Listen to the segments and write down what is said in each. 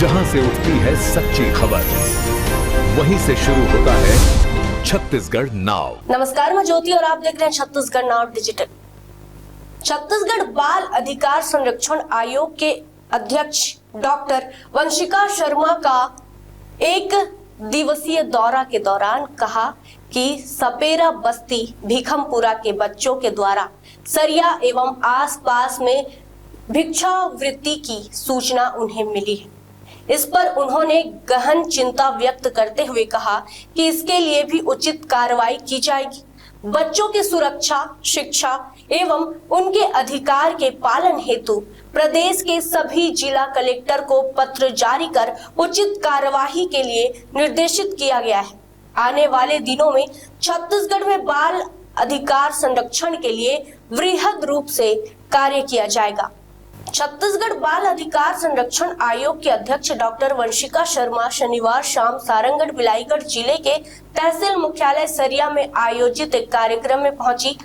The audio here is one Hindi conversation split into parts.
जहां से उठती है सच्ची खबर, वहीं से शुरू होता है छत्तीसगढ़ नाव। नमस्कार, मैं ज्योति और आप देख रहे हैं छत्तीसगढ़ नाव डिजिटल। छत्तीसगढ़ बाल अधिकार संरक्षण आयोग के अध्यक्ष डॉक्टर वंशिका शर्मा का एक दिवसीय दौरा के दौरान कहा कि सपेरा बस्ती भीखमपुरा के बच्चों के द्वारा सरिया एवं आसपास में भिक्षावृत्ति की सूचना उन्हें मिली है। इस पर उन्होंने गहन चिंता व्यक्त करते हुए कहा कि इसके लिए भी उचित कार्रवाई की जाएगी। बच्चों की सुरक्षा, शिक्षा एवं उनके अधिकार के पालन हेतु प्रदेश के सभी जिला कलेक्टर को पत्र जारी कर उचित कार्यवाही के लिए निर्देशित किया गया है। आने वाले दिनों में छत्तीसगढ़ में बाल अधिकार संरक्षण के लिए वृहद रूप से कार्य किया जाएगा। छत्तीसगढ़ बाल अधिकार संरक्षण आयोग के अध्यक्ष डॉक्टर वंशिका शर्मा शनिवार शाम सारंगढ़ बिलाईगढ़ जिले के तहसील मुख्यालय सरिया में आयोजित एक कार्यक्रम में पहुंची।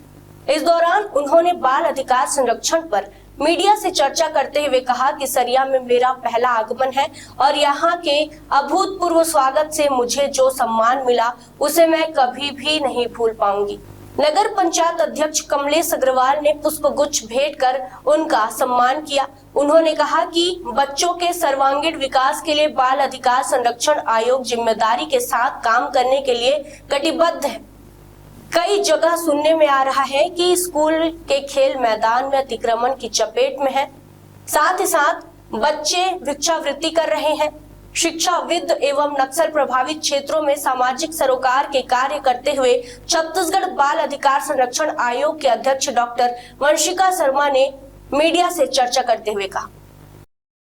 इस दौरान उन्होंने बाल अधिकार संरक्षण पर मीडिया से चर्चा करते हुए कहा कि सरिया में मेरा पहला आगमन है और यहाँ के अभूतपूर्व स्वागत से मुझे जो सम्मान मिला उसे मैं कभी भी नहीं भूल पाऊंगी। नगर पंचायत अध्यक्ष कमलेश अग्रवाल ने पुष्पगुच्छ भेंट कर उनका सम्मान किया। उन्होंने कहा कि बच्चों के सर्वांगीण विकास के लिए बाल अधिकार संरक्षण आयोग जिम्मेदारी के साथ काम करने के लिए कटिबद्ध है। कई जगह सुनने में आ रहा है कि स्कूल के खेल मैदान में अतिक्रमण की चपेट में है, साथ ही साथ बच्चे भिक्षावृत्ति कर रहे हैं। शिक्षाविद एवं नक्सल प्रभावित क्षेत्रों में सामाजिक सरोकार के कार्य करते हुए छत्तीसगढ़ बाल अधिकार संरक्षण आयोग के अध्यक्ष डॉक्टर वंशिका शर्मा ने मीडिया से चर्चा करते हुए कहा,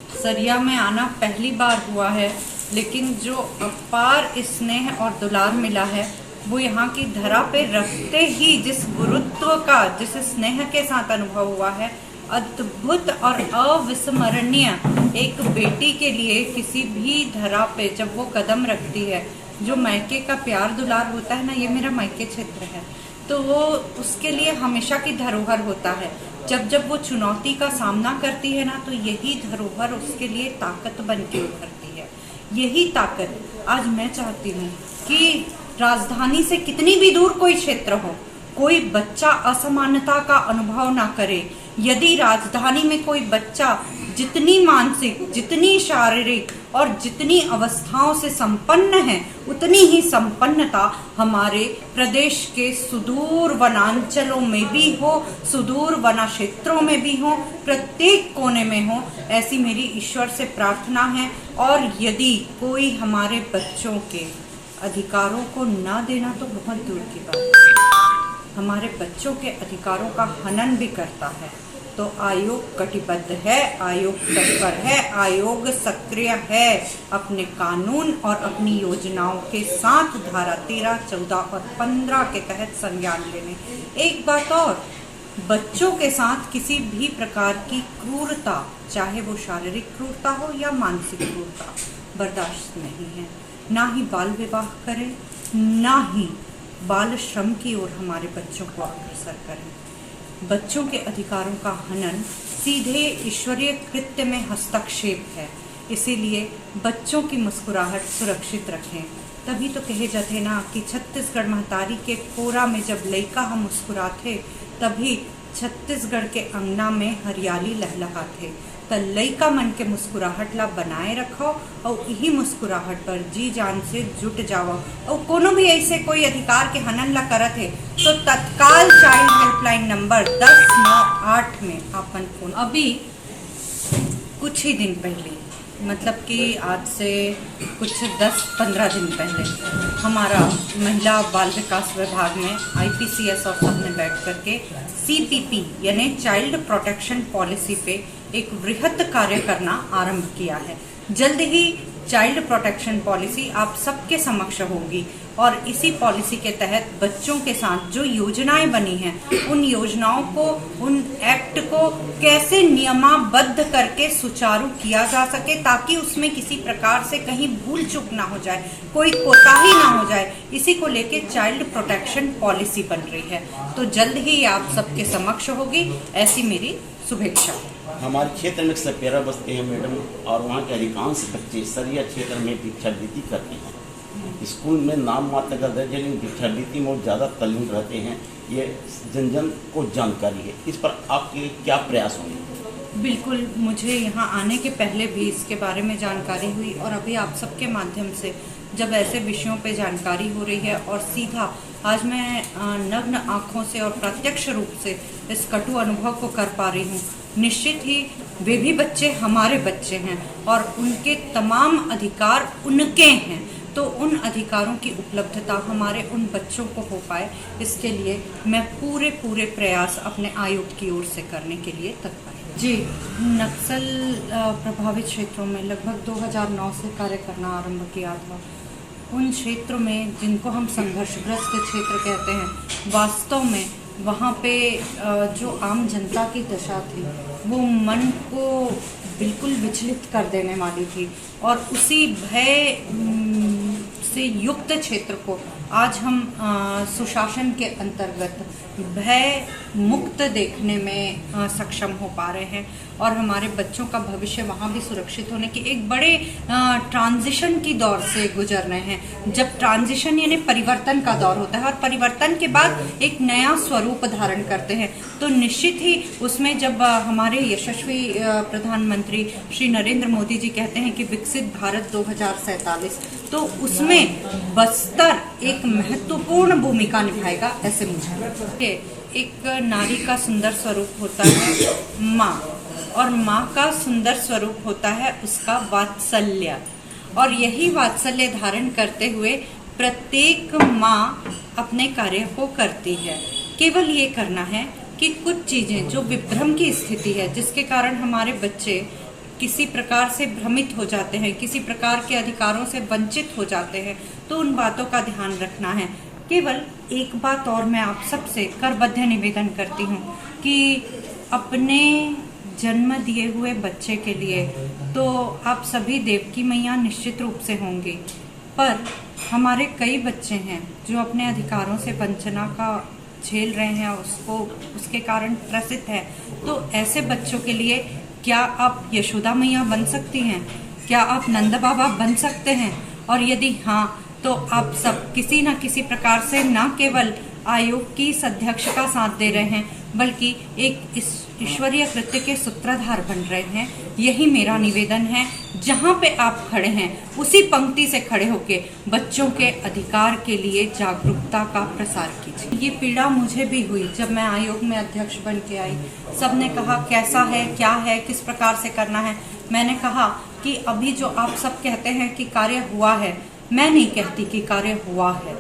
सरिया में आना पहली बार हुआ है, लेकिन जो अपार स्नेह और दुलार मिला है वो यहाँ की धरा पे रखते ही जिस गुरुत्व का, जिस स्नेह के साथ अनुभव हुआ है, अद्भुत और अविस्मरणीय। एक बेटी के लिए किसी भी धरा पे जब वो कदम रखती है, जो मायके का प्यार दुलार होता है ना, ये मेरा मायके क्षेत्र है, तो वो उसके लिए हमेशा की धरोहर होता है। जब जब वो चुनौती का सामना करती है ना, तो यही धरोहर उसके लिए ताकत बन के उभरती है। यही ताकत आज मैं चाहती हूँ कि राजधानी से कितनी भी दूर कोई क्षेत्र हो, कोई बच्चा असमानता का अनुभव ना करे। यदि राजधानी में कोई बच्चा जितनी मानसिक, जितनी शारीरिक और जितनी अवस्थाओं से संपन्न है, उतनी ही संपन्नता हमारे प्रदेश के सुदूर वनांचलों में भी हो, सुदूर वना क्षेत्रों में भी हो, प्रत्येक कोने में हो, ऐसी मेरी ईश्वर से प्रार्थना है। और यदि कोई हमारे बच्चों के अधिकारों को ना देना तो बहुत दूर की बात है, हमारे बच्चों के अधिकारों का हनन भी करता है, तो आयोग कटिबद्ध है, आयोग तत्पर है, आयोग सक्रिय है अपने कानून और अपनी योजनाओं के साथ धारा 13, 14 और 15 के तहत संज्ञान लेने। एक बात और, बच्चों के साथ किसी भी प्रकार की क्रूरता, चाहे वो शारीरिक क्रूरता हो या मानसिक क्रूरता, बर्दाश्त नहीं है। ना ही बाल विवाह करें, ना ही बाल श्रम की ओर हमारे बच्चों को अग्रसर करें। बच्चों के अधिकारों का हनन सीधे ईश्वरीय कृत्य में हस्तक्षेप है, इसीलिए बच्चों की मुस्कुराहट सुरक्षित रखें। तभी तो कहे जाते ना कि छत्तीसगढ़ महतारी के कोरा में जब लइका हम मुस्कुराते, तभी छत्तीसगढ़ के अंगना में हरियाली लहलहाते। त लइका मन के मुस्कुराहट ला बनाए रखो और यही मुस्कुराहट पर जी जान से जुट जाओ। और कोनो भी ऐसे कोई अधिकार के हनन ला करत है तो तत्काल चाइल्ड हेल्पलाइन नंबर 1098 में आपन फोन। अभी कुछ ही दिन पहले, मतलब कि आज से कुछ 10-15 दिन पहले, हमारा महिला बाल विकास विभाग में IPCS और सबने बैठ करके CPP यानी चाइल्ड प्रोटेक्शन पॉलिसी पे एक वृहद कार्य करना आरंभ किया है। जल्द ही चाइल्ड प्रोटेक्शन पॉलिसी आप सबके समक्ष होगी और इसी पॉलिसी के तहत बच्चों के साथ जो योजनाएं बनी हैं, उन योजनाओं को, उन एक्ट को कैसे नियमाबद्ध करके सुचारू किया जा सके, ताकि उसमें किसी प्रकार से कहीं भूल चूक ना हो जाए, कोई कोताही ना हो जाए। इसी को लेके चाइल्ड प्रोटेक्शन पॉलिसी बन रही है, तो जल्द ही आप सबके समक्ष होगी, ऐसी मेरी शुभेच्छा। हमारे क्षेत्र में सपेरा बसते हैं मैडम, और वहाँ के अधिकांश बच्चे सरिया क्षेत्र में भिक्षावृत्ति करते हैं। स्कूल में नाम मात्र का दर्ज है, लेकिन भिक्षावृत्ति में ज़्यादा तल्लीन रहते हैं। ये जन जन को जानकारी है, इस पर आपके क्या प्रयास होंगे? बिल्कुल, मुझे यहाँ आने के पहले भी इसके बारे में जानकारी हुई, और अभी आप सबके माध्यम से जब ऐसे विषयों पे जानकारी हो रही है और सीधा आज मैं नग्न आँखों से और प्रत्यक्ष रूप से इस कटु अनुभव को कर पा रही हूँ। निश्चित ही वे भी बच्चे हमारे बच्चे हैं और उनके तमाम अधिकार उनके हैं, तो उन अधिकारों की उपलब्धता हमारे उन बच्चों को हो पाए, इसके लिए मैं पूरे प्रयास अपने आयोग की ओर से करने के लिए तत्पर हूं। जी, नक्सल प्रभावित क्षेत्रों में लगभग 2009 से कार्य करना आरंभ किया था। उन क्षेत्रों में जिनको हम संघर्षग्रस्त क्षेत्र कहते हैं, वास्तव में वहाँ पे जो आम जनता की दशा थी वो मन को बिल्कुल विचलित कर देने वाली थी, और उसी भय से युक्त क्षेत्र को आज हम सुशासन के अंतर्गत भय मुक्त देखने में सक्षम हो पा रहे हैं, और हमारे बच्चों का भविष्य वहाँ भी सुरक्षित होने की एक बड़े ट्रांजिशन की दौर से गुजर रहे हैं। जब ट्रांजिशन यानी परिवर्तन का दौर होता है और परिवर्तन के बाद एक नया स्वरूप धारण करते हैं, तो निश्चित ही उसमें जब हमारे यशस्वी प्रधानमंत्री श्री नरेंद्र मोदी जी कहते हैं कि विकसित भारत 2047, तो उसमें बस्तर एक महत्वपूर्ण भूमिका निभाएगा, ऐसे मुझे लगता है। एक नारी का सुंदर स्वरूप होता है माँ, और माँ का सुंदर स्वरूप होता है उसका वात्सल्य, और यही वात्सल्य धारण करते हुए प्रत्येक माँ अपने कार्य को करती है। केवल ये करना है कि कुछ चीज़ें जो विभ्रम की स्थिति है, जिसके कारण हमारे बच्चे किसी प्रकार से भ्रमित हो जाते हैं, किसी प्रकार के अधिकारों से वंचित हो जाते हैं, तो उन बातों का ध्यान रखना है। केवल एक बात और मैं आप सबसे करबद्ध निवेदन करती हूँ कि अपने जन्म दिए हुए बच्चे के लिए तो आप सभी देव की मैया निश्चित रूप से होंगी, पर हमारे कई बच्चे हैं जो अपने अधिकारों से वंचना का झेल रहे हैं, उसके कारण त्रसित है। तो ऐसे बच्चों के लिए क्या आप यशोदा मैया बन सकती हैं? क्या आप नंद बाबा बन सकते हैं? और यदि हाँ, तो आप सब किसी न किसी प्रकार से न केवल आयोग की इस अध्यक्ष का साथ दे रहे हैं, बल्कि एक ईश्वरीय कृत्य के सूत्रधार बन रहे हैं। यही मेरा निवेदन है, जहाँ पे आप खड़े हैं उसी पंक्ति से खड़े होके बच्चों के अधिकार के लिए जागरूकता का प्रसार कीजिए। ये पीड़ा मुझे भी हुई जब मैं आयोग में अध्यक्ष बन के आई। सबने कहा कैसा है, क्या है, किस प्रकार से करना है। मैंने कहा कि अभी जो आप सब कहते हैं कि कार्य हुआ है, मैं नहीं कहती कि कार्य हुआ है,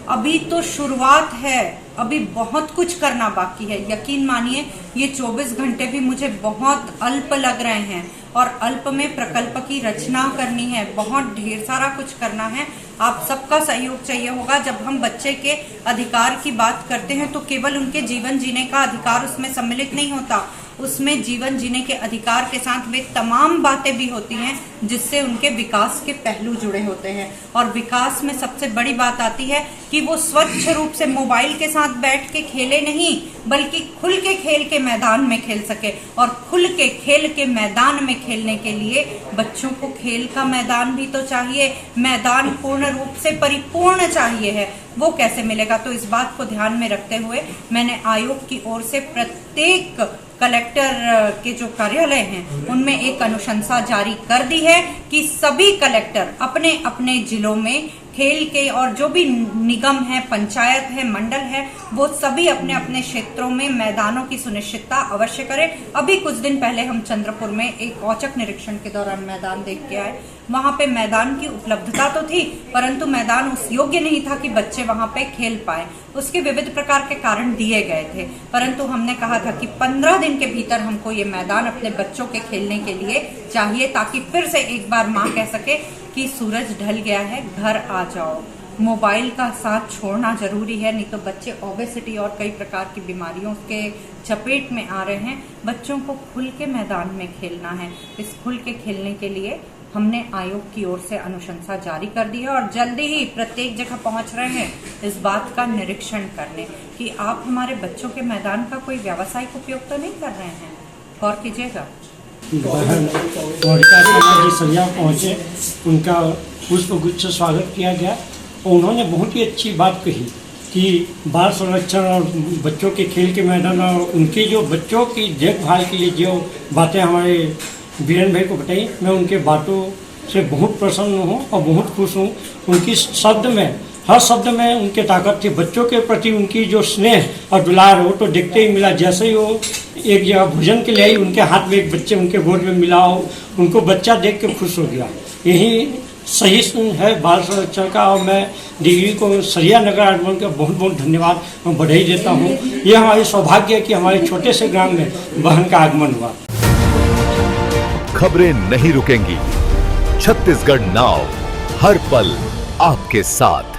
अभी तो शुरुआत है, अभी बहुत कुछ करना बाकी है। यकीन मानिए ये 24 घंटे भी मुझे बहुत अल्प लग रहे हैं, और अल्प में प्रकल्प की रचना करनी है, बहुत ढेर सारा कुछ करना है। आप सबका सहयोग चाहिए होगा। जब हम बच्चे के अधिकार की बात करते हैं तो केवल उनके जीवन जीने का अधिकार उसमें सम्मिलित नहीं होता, उसमें जीवन जीने के अधिकार के साथ वे तमाम बातें भी होती हैं जिससे उनके विकास के पहलू जुड़े होते हैं। और विकास में सबसे बड़ी बात आती है कि वो स्वच्छ रूप से मोबाइल के साथ बैठ के खेले नहीं, बल्कि खुल के खेल के मैदान में खेल सके। और खुल के खेल के मैदान में खेलने के लिए बच्चों को खेल का मैदान भी तो चाहिए, मैदान पूर्ण रूप से परिपूर्ण चाहिए है। वो कैसे मिलेगा? तो इस बात को ध्यान में रखते हुए मैंने आयोग की ओर से प्रत्येक कलेक्टर के जो कार्यालय हैं उनमें एक अनुशंसा जारी कर दी है कि सभी कलेक्टर अपने अपने जिलों में खेल के, और जो भी निगम है, पंचायत है, मंडल है, वो सभी अपने अपने क्षेत्रों में मैदानों की सुनिश्चितता अवश्य करें। अभी कुछ दिन पहले हम चंद्रपुर में एक औचक निरीक्षण के दौरान मैदान देख के आए। वहाँ पे मैदान की उपलब्धता तो थी, परंतु मैदान उस योग्य नहीं था कि बच्चे वहाँ पे खेल पाए। उसके विविध प्रकार के कारण दिए गए थे, परंतु हमने कहा था कि 15 दिन के भीतर हमको ये मैदान अपने बच्चों के खेलने के लिए चाहिए, ताकि फिर से एक बार माँ कह सके कि सूरज ढल गया है, घर आ जाओ। मोबाइल का साथ छोड़ना जरूरी है, नहीं तो बच्चे ओबेसिटी और कई प्रकार की बीमारियों के चपेट में आ रहे हैं। बच्चों को खुल के मैदान में खेलना है। इस खुल के खेलने के लिए हमने आयोग की ओर से अनुशंसा जारी कर दी है, और जल्दी ही प्रत्येक जगह पहुंच रहे हैं इस बात का निरीक्षण करने कि आप हमारे बच्चों के मैदान का कोई व्यावसायिक उपयोग तो नहीं कर रहे हैं। गौर कीजिएगा। बहन मोनिका शर्मा जी सरिया पहुँचे, उनका पुष्प गुच्छ से स्वागत किया गया और उन्होंने बहुत ही अच्छी बात कही कि बाल संरक्षण और बच्चों के खेल के मैदान और उनकी जो बच्चों की देखभाल के लिए जो बातें हमारे बीरेन भाई को बताई, मैं उनके बातों से बहुत प्रसन्न हूँ और बहुत खुश हूँ। उनकी शब्द में, हर शब्द में उनके ताकत थी। बच्चों के प्रति उनकी जो स्नेह और दुलार हो तो देखते ही मिला। जैसे ही वो एक जगह भोजन के लिए आई, उनके हाथ में एक बच्चे उनके गोद में मिला हो, उनको बच्चा देख के खुश हो गया। यही सही है बाल संरक्षण का। और मैं डिग्री को सरिया नगर आगमन का बहुत बहुत धन्यवाद और बधाई देता हूँ। यह हमारी सौभाग्य है कि हमारे छोटे से ग्राम में बहन का आगमन हुआ। खबरें नहीं रुकेंगी, छत्तीसगढ़ नाउ हर पल आपके साथ।